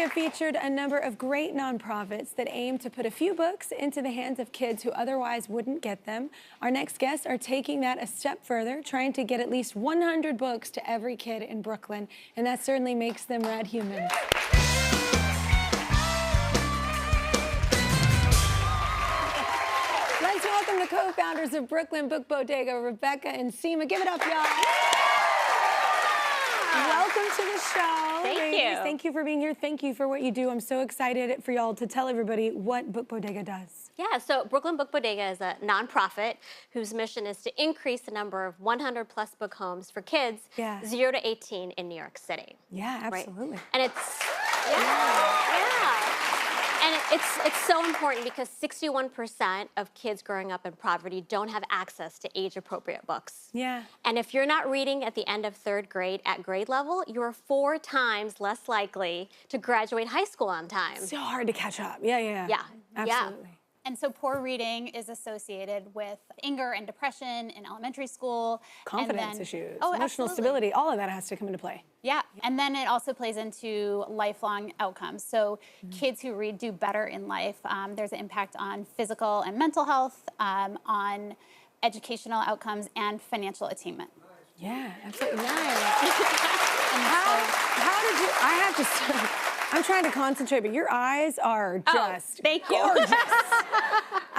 have featured a number of great nonprofits that aim to put a few books into the hands of kids who otherwise wouldn't get them. Our next guests are taking that a step further, trying to get at least 100 books to every kid in Brooklyn, and that certainly makes them rad humans. Let's welcome the co-founders of Brooklyn Book Bodega, Rebecca and Seema. Give it up, y'all. Welcome to the show. Thank you. Thank you for being here. Thank you for what you do. I'm so excited for y'all to tell everybody what Book Bodega does. Yeah, so Brooklyn Book Bodega is a nonprofit whose mission is to increase the number of 100-plus book homes for kids 0 to 18 in New York City. Yeah, absolutely. Right? And it's so important because 61% of kids growing up in poverty don't have access to age-appropriate books. Yeah. And if you're not reading at the end of 3rd grade at grade level, you're 4 times less likely to graduate high school on time. So hard to catch up. Yeah. Absolutely. Yeah. And so poor reading is associated with anger and depression in elementary school. Confidence issues, emotional emotional stability, all of that has to come into play. Yeah, and then it also plays into lifelong outcomes. So kids who read do better in life. There's an impact on physical and mental health, on educational outcomes, and financial attainment. Yeah, absolutely. How did you, I have to say, I'm trying to concentrate, but your eyes are just thank gorgeous. you.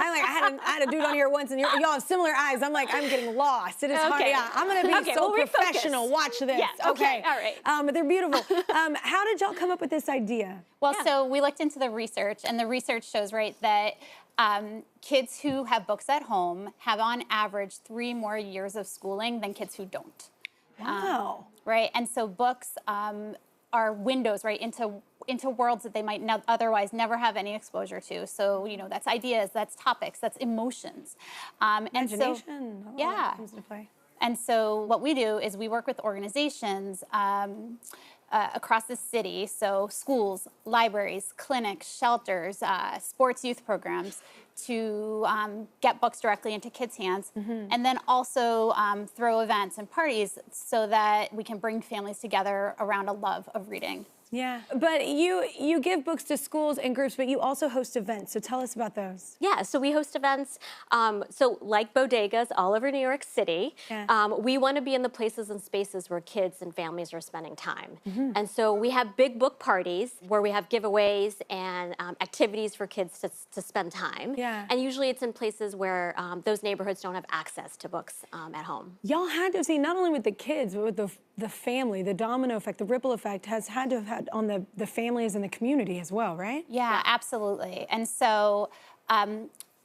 I had a dude on here once, and y'all have similar eyes. I'm like, I'm getting lost. It is hard. Yeah, I'm going to be so professional. Watch this. Yes, okay, all right. But they're beautiful. How did y'all come up with this idea? Well, so we looked into the research, and the research shows, right, that kids who have books at home have on average 3 more years of schooling than kids who don't. Wow. Right, and so books are windows, right, into worlds that they might otherwise never have any exposure to. So, you know, that's ideas, that's topics, that's emotions. Imagination. And so, yeah. Comes into play. And so what we do is we work with organizations across the city, so schools, libraries, clinics, shelters, sports youth programs, to get books directly into kids' hands, and then also throw events and parties so that we can bring families together around a love of reading. Yeah, but you give books to schools and groups, but you also host events. So tell us about those. Yeah, so we host events, so like bodegas all over New York City. We want to be in the places and spaces where kids and families are spending time. And so we have big book parties where we have giveaways and activities for kids to spend time. Yeah. And usually it's in places where those neighborhoods don't have access to books at home. Y'all had to have seen, not only with the kids, but with the family, the domino effect, the ripple effect has had to have had on the families and the community as well, right? Yeah, absolutely. And so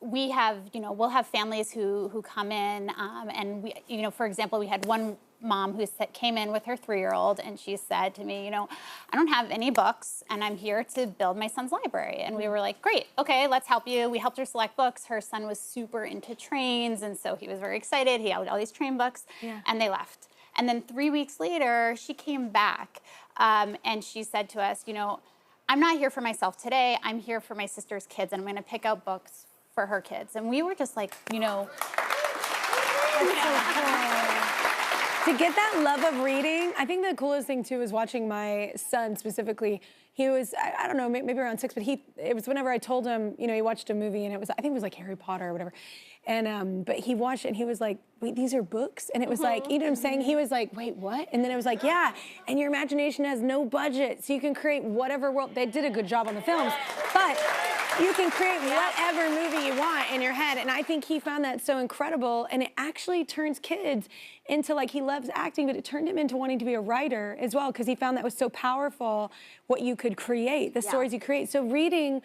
we have, we'll have families who come in, and we, for example, we had one mom who came in with her 3-year-old, and she said to me, I don't have any books, and I'm here to build my son's library. And we were like, great, okay, let's help you. We helped her select books. Her son was super into trains, and so he was very excited. He had all these train books, and they left. And then 3 weeks later, she came back, and she said to us, I'm not here for myself today. I'm here for my sister's kids, and I'm going to pick out books for her kids. And we were just like, To get that love of reading, I think the coolest thing too is watching my son specifically. He was, I don't know, maybe around 6, but it was whenever I told him, he watched a movie and it was, I think it was like Harry Potter or whatever. And, but he watched it and he was like, wait, these are books? And it was like, you know what I'm saying? He was like, wait, what? And then it was like, yeah, and your imagination has no budget, so you can create whatever world. They did a good job on the films, but you can create whatever movie you want in your head. And I think he found that so incredible. And it actually turns kids into, like, he loves acting, but it turned him into wanting to be a writer as well, because he found that was so powerful, what you could create, the stories you create. So reading,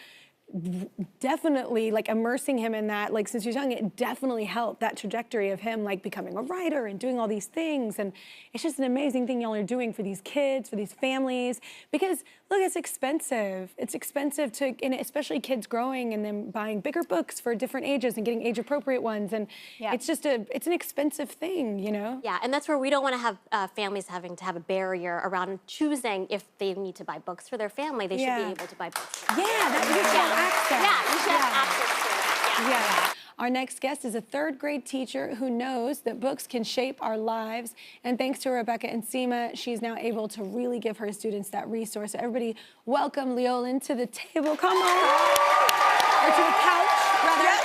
definitely, like, immersing him in that, like, since he was young, it definitely helped that trajectory of him, like, becoming a writer and doing all these things. And it's just an amazing thing y'all are doing for these kids, for these families, because look, it's expensive. It's expensive to, and especially kids growing and then buying bigger books for different ages and getting age-appropriate ones. And it's just it's an expensive thing, Yeah, and that's where we don't want to have families having to have a barrier around choosing if they need to buy books for their family. They should be able to buy books. Yeah, that you should have access. Yeah, you should have access to it. Yeah. Our next guest is a third-grade teacher who knows that books can shape our lives. And thanks to Rebecca and Seema, she's now able to really give her students that resource. So everybody, welcome Leolyn to the table. Come on. Or to the couch, rather. Yes.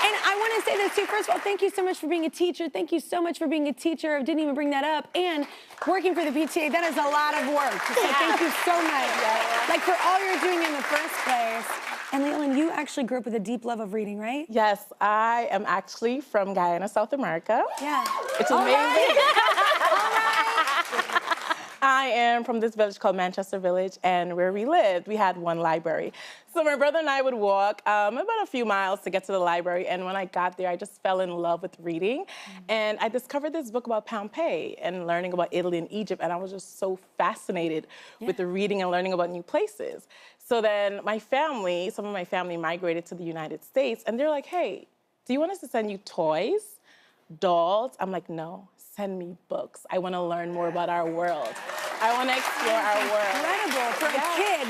And I want to say this too. First of all, thank you so much for being a teacher. Thank you so much for being a teacher. I didn't even bring that up. And working for the PTA, that is a lot of work. So thank you so much. Like for all you're doing in the first place. And Leolyn, you actually grew up with a deep love of reading, right? Yes, I am actually from Guyana, South America. Yeah. It's amazing. I am from this village called Manchester Village, and where we lived, we had one library. So my brother and I would walk about a few miles to get to the library, and when I got there, I just fell in love with reading. And I discovered this book about Pompeii and learning about Italy and Egypt, and I was just so fascinated with the reading and learning about new places. So then my family, some of my family migrated to the United States, and they're like, hey, do you want us to send you toys, dolls? I'm like, no. Send me books. I want to learn more about our world. I want to explore our world. Incredible for a kid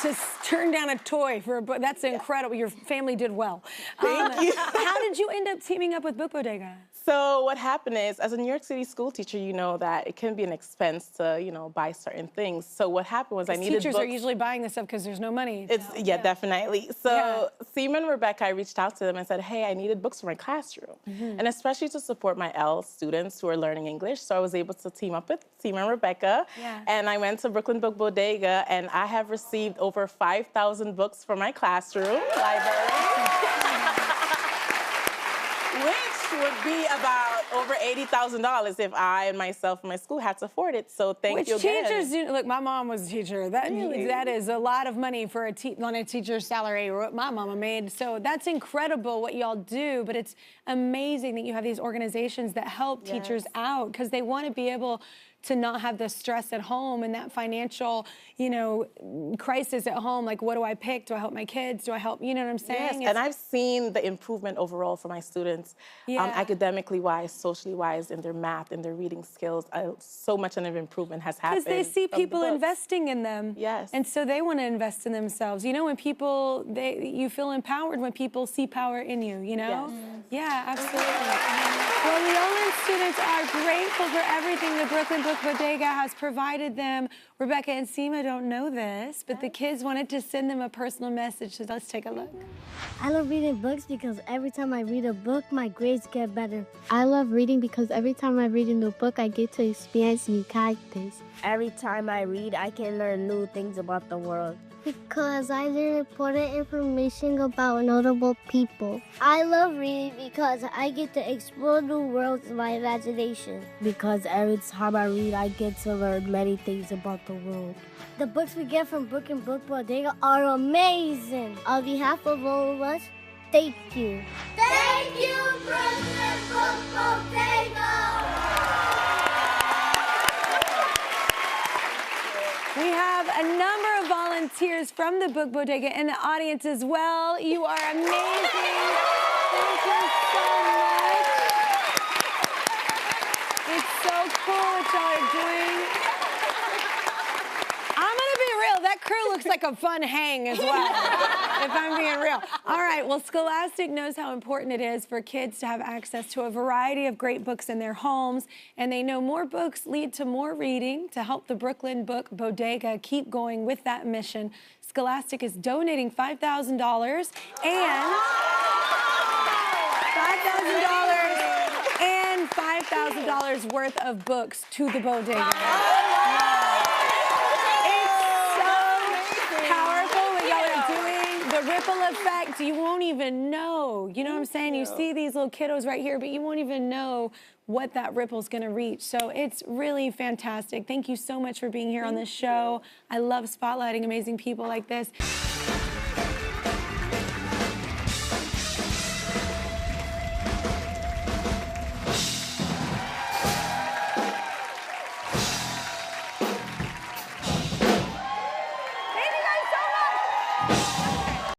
to turn down a toy for a book. That's incredible. Your family did well. Thank you. How did you end up teaming up with Book Bodega? So what happened is, as a New York City school teacher, you know that it can be an expense to, buy certain things. So what happened was I needed teachers books. are usually buying this stuff because there's no money. Definitely. So Seema and Rebecca, I reached out to them and said, hey, I needed books for my classroom. And especially to support my L students who are learning English. So I was able to team up with Seema and Rebecca. And I went to Brooklyn Book Bodega, and I have received over 5,000 books for my classroom library. Which would be about over $80,000 if I and myself and my school had to afford it. So thank you again. Which teachers do? Look, my mom was a teacher. That is a lot of money for on a teacher's salary, or what my mama made. So that's incredible what y'all do. But it's amazing that you have these organizations that help teachers out, because they want to be able to not have the stress at home and that financial, crisis at home. Like, what do I pick? Do I help my kids? Do I help, you know what I'm saying? Yes, and I've seen the improvement overall for my students, academically wise, socially wise, in their math, in their reading skills. So much of an improvement has happened. Because they see people investing in them. Yes. And so they want to invest in themselves. When people, you feel empowered when people see power in you, Yes. Yeah, absolutely. Well, Leolyn students are grateful for everything the Brooklyn Book Bodega has provided them. Rebecca and Seema don't know this, but the kids wanted to send them a personal message, so let's take a look. I love reading books because every time I read a book, my grades get better. I love reading because every time I read a new book, I get to experience new characters. Every time I read, I can learn new things about the world. Because I learn important information about notable people. I love reading because I get to explore new worlds in my imagination. Because every time I read, I get to learn many things about the world. The books we get from Brooklyn Book Bodega are amazing. On behalf of all of us, thank you. Thank you, Brooklyn Book Bodega! We have a number of volunteers from the Book Bodega in the audience as well. You are amazing. Thank you so much. It's so cool what y'all are doing. I'm gonna be real, that crew looks like a fun hang as well, if I'm being real. All right, well, Scholastic knows how important it is for kids to have access to a variety of great books in their homes, and they know more books lead to more reading. To help the Brooklyn Book Bodega keep going with that mission, Scholastic is donating $5,000 and $5,000 worth of books to the bodega. The ripple effect, you won't even know. You know what I'm saying? You see these little kiddos right here, but you won't even know what that ripple's gonna reach. So it's really fantastic. Thank you so much for being here on this show. I love spotlighting amazing people like this.